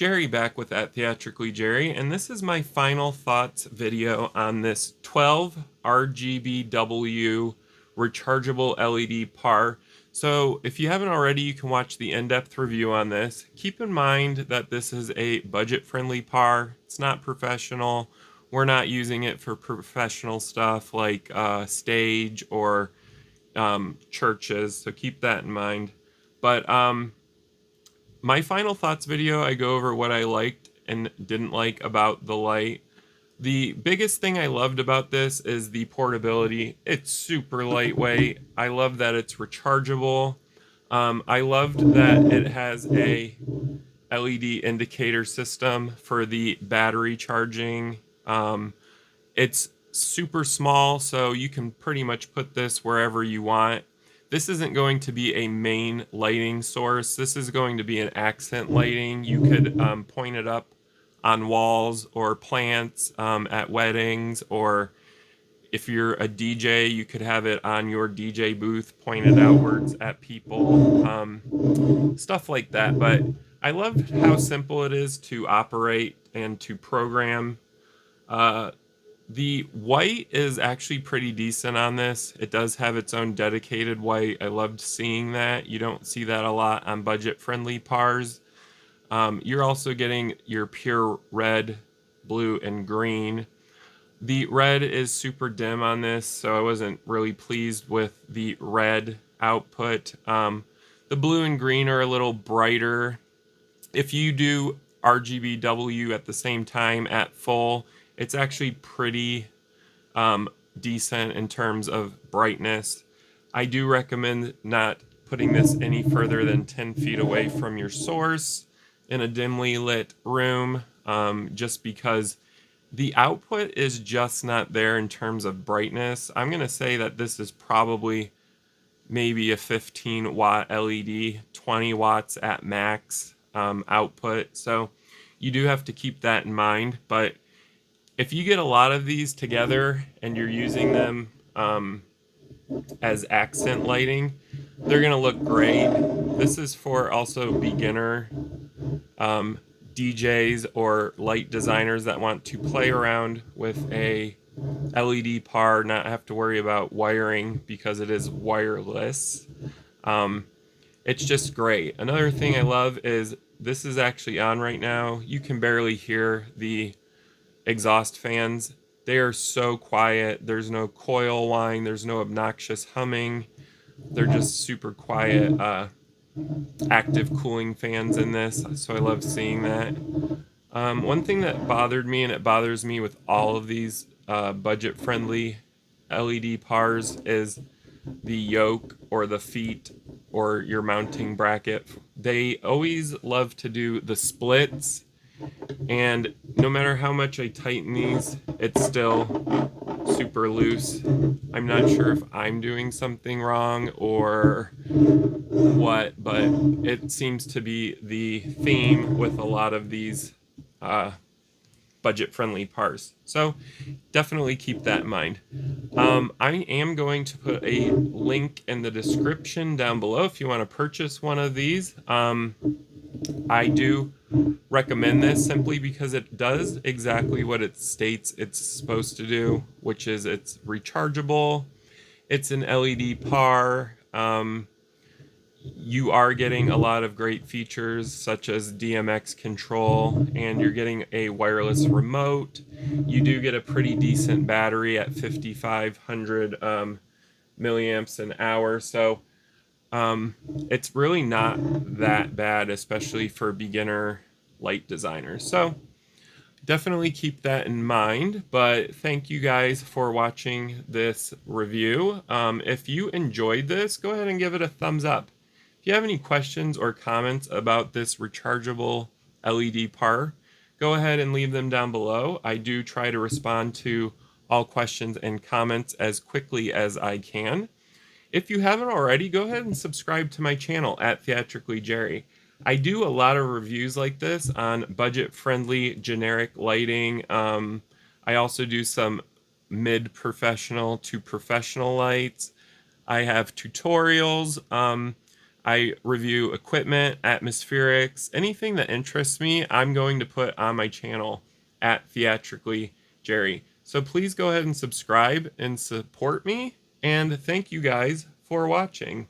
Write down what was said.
Jerry back with that Theatrically Jerry, and this is my final thoughts video on this 12 RGBW rechargeable LED PAR. So if you haven't already, you can watch the in-depth review on this. Keep in mind that this is a budget-friendly PAR. It's not professional. We're not using it for professional stuff like stage or churches, so keep that in mind. But my final thoughts video, I go over what I liked and didn't like about the light. The biggest thing I loved about this is the portability. It's super lightweight. I love that it's rechargeable. I loved that it has a LED indicator system for the battery charging. It's super small, so you can pretty much put this wherever you want. This isn't going to be a main lighting source. This is going to be an accent lighting. You could point it up on walls or plants at weddings, or if you're a DJ, you could have it on your DJ booth pointed outwards at people, stuff like that. But I love how simple it is to operate and to program. The white is actually pretty decent on this. It does have its own dedicated white. I loved seeing that. You don't see that a lot on budget-friendly PARs. You're also getting your pure red, blue, and green. The red is super dim on this, so I wasn't really pleased with the red output. The blue and green are a little brighter. If you do RGBW at the same time at full, it's actually pretty decent in terms of brightness. I do recommend not putting this any further than 10 feet away from your source in a dimly lit room, just because the output is just not there in terms of brightness. I'm going to say that this is probably maybe a 15 watt LED, 20 watts at max output. So you do have to keep that in mind. But if you get a lot of these together and you're using them as accent lighting, they're going to look great. This is for also beginner DJs or light designers that want to play around with a LED PAR, not have to worry about wiring because it is wireless. It's just great. Another thing I love is this is actually on right now. You can barely hear the exhaust fans. They are so quiet. There's no coil whine. There's no obnoxious humming. They're just super quiet, active cooling fans in this. So I love seeing that. One thing that bothered me, and it bothers me with all of these budget-friendly LED PARs, is the yoke or the feet or your mounting bracket. They always love to do the splits, and no matter how much I tighten these, it's still super loose. I'm not sure if I'm doing something wrong or what, but it seems to be the theme with a lot of these budget-friendly PARs. So definitely keep that in mind. I am going to put a link in the description down below if you want to purchase one of these. I do recommend this simply because it does exactly what it states it's supposed to do, which is it's rechargeable, it's an LED PAR, you are getting a lot of great features such as DMX control, and you're getting a wireless remote. You do get a pretty decent battery at 5,500 milliamps an hour, so it's really not that bad, especially for beginner light designers. So definitely keep that in mind. But thank you guys for watching this review. If you enjoyed this, go ahead and give it a thumbs up. If you have any questions or comments about this rechargeable LED PAR, go ahead and leave them down below. I do try to respond to all questions and comments as quickly as I can. If you haven't already, go ahead and subscribe to my channel at Theatrically Jerry. I do a lot of reviews like this on budget-friendly generic lighting. I also do some mid-professional to professional lights. I have tutorials. I review equipment, atmospherics, anything that interests me, I'm going to put on my channel at Theatrically Jerry. So please go ahead and subscribe and support me. And thank you guys for watching.